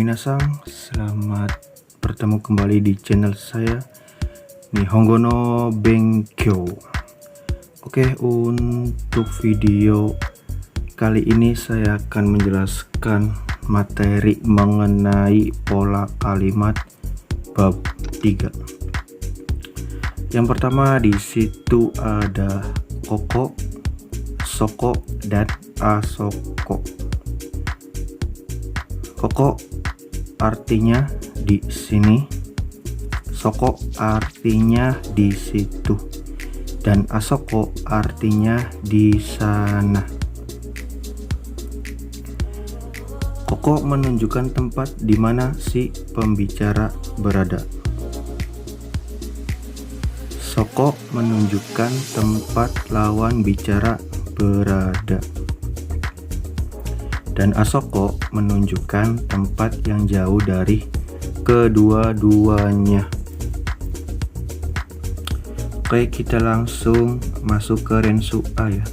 Minasang, selamat bertemu kembali di channel saya Nihongo no Benkyou. Oke, untuk video kali ini saya akan menjelaskan materi mengenai pola kalimat bab 3. Yang pertama di situ ada koko, soko, dan asoko. Koko artinya di sini, soko artinya di situ, dan asoko artinya di sana. Koko menunjukkan tempat di mana si pembicara berada. Soko menunjukkan tempat lawan bicara berada. Dan asoko menunjukkan tempat yang jauh dari kedua-duanya. Oke, kita langsung masuk ke Rensu A ya.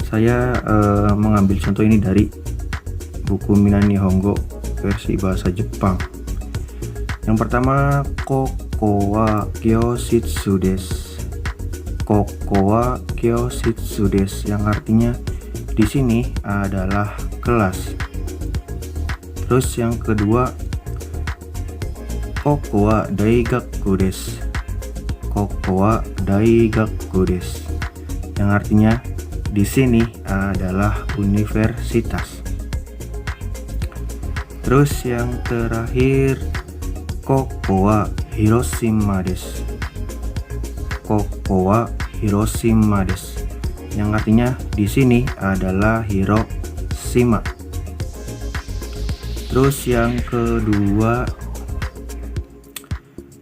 Saya mengambil contoh ini dari buku Minna Nihongo versi bahasa Jepang. Yang pertama, koko wa kyoshitsu desu. Koko wa kyoshitsu desu, yang artinya di sini adalah kelas. Terus yang kedua, koko wa daigaku desu. Koko wa daigaku desu, yang artinya di sini adalah universitas. Terus yang terakhir, koko wa Hiroshima desu. Koko wa Hiroshima desu, yang artinya di sini adalah Hiroshima. Terus yang kedua,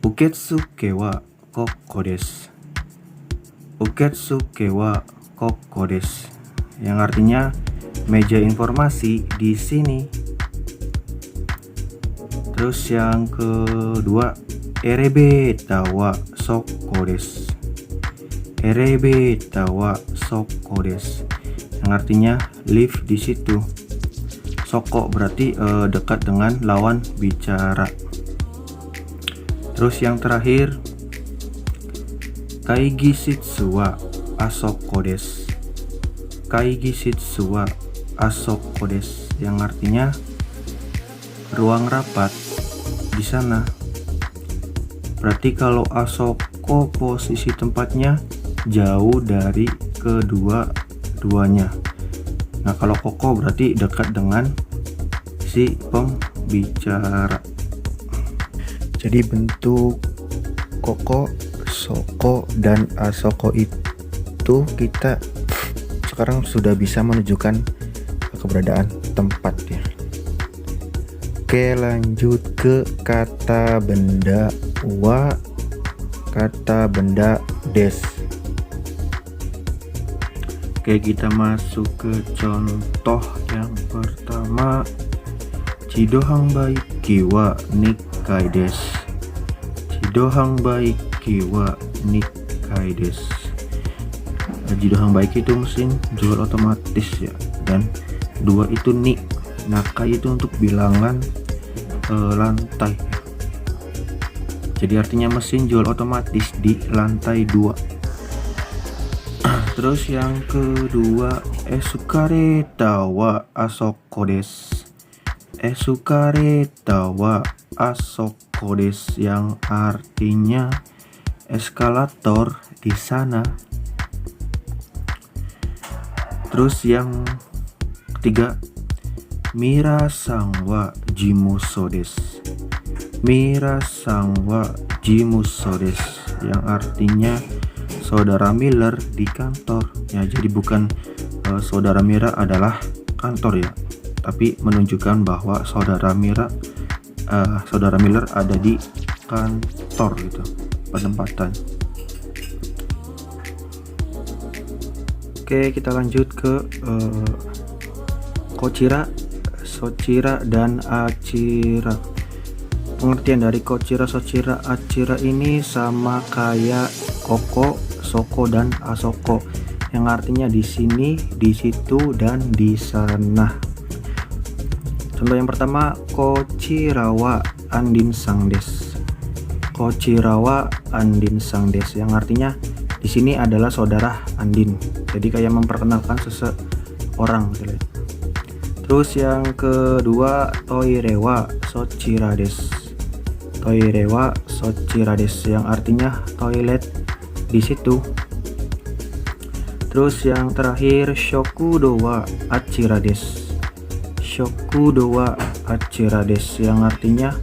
uketsuke wa koko desu. Uketsuke wa koko desu, yang artinya meja informasi di sini. Terus yang kedua, erebeta wa soko desu. Erebeta wa soko desu, yang artinya lift di situ. Soko berarti dekat dengan lawan bicara. Terus yang terakhir, kaigishitsu wa asoko desu. Kaigishitsu wa asoko desu, yang artinya ruang rapat di sana. Berarti kalau asoko posisi tempatnya jauh dari kedua-duanya. Nah, kalau koko berarti dekat dengan si pembicara. Jadi bentuk koko, soko, dan asoko itu kita sekarang sudah bisa menunjukkan keberadaan tempat ya. Oke, lanjut ke kata benda wa, kata benda des. Oke, kita masuk ke contoh yang pertama. Chidohang baiki wa nikkai desu. Chidohang baiki wa nikkai desu. Chidohang baiki itu mesin jual otomatis ya, dan dua itu ni. Nakai itu untuk bilangan lantai. Jadi artinya mesin jual otomatis di lantai 2. Terus yang kedua, esukareta wa asoko desu. Esukareta wa asoko desu, yang artinya eskalator di sana. Terus yang ketiga, Mira-san wa jimuso desu. Mira-san wa jimuso desu, yang artinya saudara Miller di kantor ya. Jadi bukan saudara Mira adalah kantor ya, tapi menunjukkan bahwa saudara Miller ada di kantor gitu, penempatan. Oke, kita lanjut ke kochira, sochira, dan achira. Pengertian dari kochira, sochira, achira ini sama kayak koko, soko, dan asoko, yang artinya di sini, di situ, dan di sana. Contoh yang pertama, Kochirawa Andin Sangdes. Kochirawa Andin Sangdes yang artinya di sini adalah saudara Andin. Jadi kayak memperkenalkan seseorang gitu. Terus yang kedua, Toirewa Sochirades. Toirewa Sochirades yang artinya toilet di situ. Terus yang terakhir, Shokudowa Achirades. Shokudowa Achirades yang artinya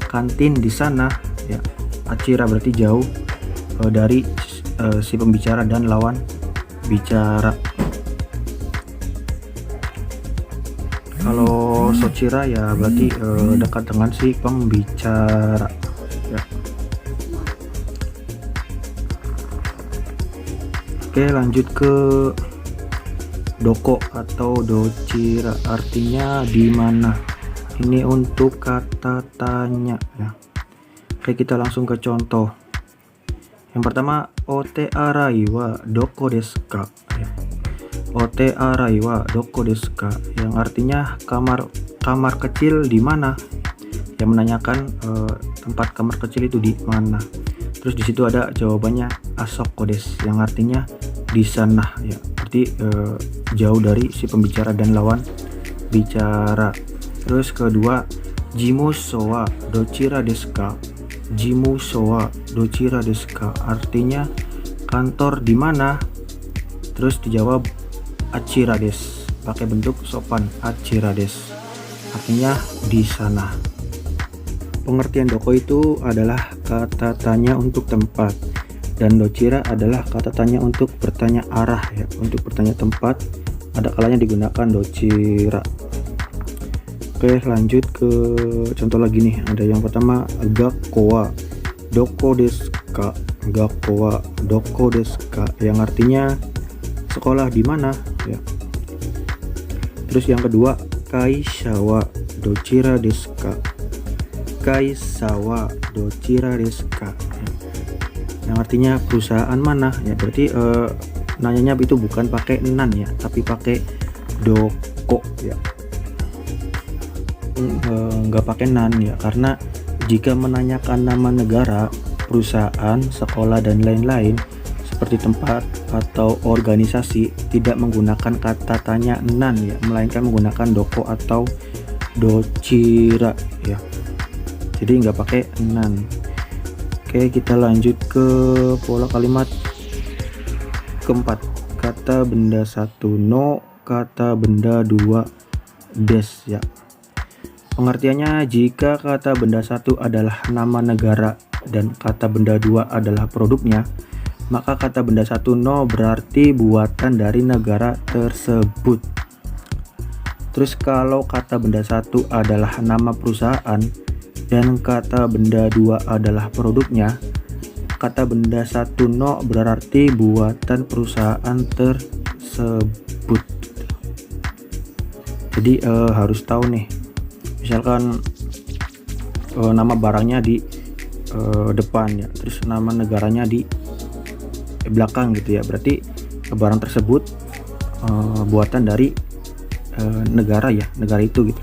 kantin di sana ya. Achira berarti jauh dari si pembicara dan lawan bicara. Kalau Sochira ya berarti dekat dengan si pembicara ya. Oke, lanjut ke doko atau dochira, artinya di mana. Ini untuk kata tanya ya. Oke, kita langsung ke contoh. Yang pertama, Ote arai wa doko desu ka? Ote arai wa doko desu ka? Yang artinya kamar kecil di mana? Yang menanyakan tempat kamar kecil itu di mana. Terus di situ ada jawabannya asoko desu, yang artinya di sana ya. Berarti jauh dari si pembicara dan lawan bicara. Terus kedua, Jimuso wa dochira desu ka? Jimuso wa dochira desu ka? Artinya kantor di mana? Terus dijawab achira desu, pakai bentuk sopan, achira desu. Artinya di sana. Pengertian doko itu adalah kata tanya untuk tempat, dan dochira adalah kata tanya untuk bertanya arah ya. Untuk bertanya tempat ada kalanya digunakan dochira. Oke, lanjut ke contoh lagi nih. Ada yang pertama, Gakko wa doko desu ka? Gakko wa doko desu ka? Yang artinya sekolah di mana ya. Terus yang kedua, Kaisha wa dochira desu ka? Kaisha wa dochira desu ka? Yang artinya perusahaan mana ya. Berarti nanyanya itu bukan pakai nan ya, tapi pakai doko ya. Nggak pakai nan ya, karena jika menanyakan nama negara, perusahaan, sekolah dan lain-lain seperti tempat atau organisasi tidak menggunakan kata tanya nan ya, melainkan menggunakan doko atau dochira ya. Jadi nggak pakai nan. Oke, kita lanjut ke pola kalimat keempat. Kata benda satu no, kata benda dua des ya. Pengertiannya, jika kata benda satu adalah nama negara dan kata benda dua adalah produknya, maka kata benda satu no berarti buatan dari negara tersebut. Terus kalau kata benda satu adalah nama perusahaan dan kata benda dua adalah produknya, kata benda satu no berarti buatan perusahaan tersebut. Jadi harus tahu nih, misalkan nama barangnya di depan ya, terus nama negaranya di belakang gitu ya, berarti barang tersebut buatan dari negara ya, negara itu gitu.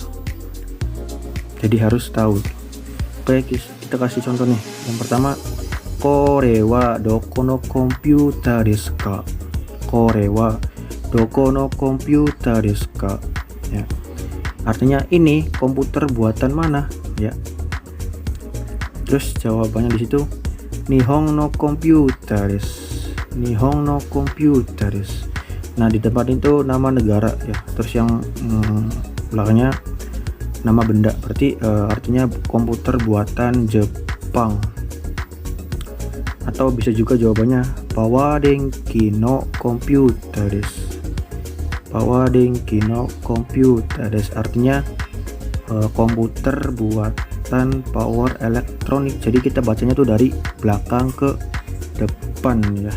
Jadi harus tahu. Oke, kita kasih contoh nih. Yang pertama, Kore wa doko no komputer desu ka? Kore wa doko no komputer desu ka? Ya. Artinya ini komputer buatan mana ya. Terus jawabannya di situ Nihon no komputer desu. Nihon no komputer desu. Nah, di depan itu nama negara ya. Terus yang belakangnya nama benda, berarti artinya komputer buatan Jepang. Atau bisa juga jawabannya Pawadenki no komputer desu. Pawadenki no komputer desu, artinya komputer buatan power elektronik. Jadi kita bacanya tuh dari belakang ke depan ya.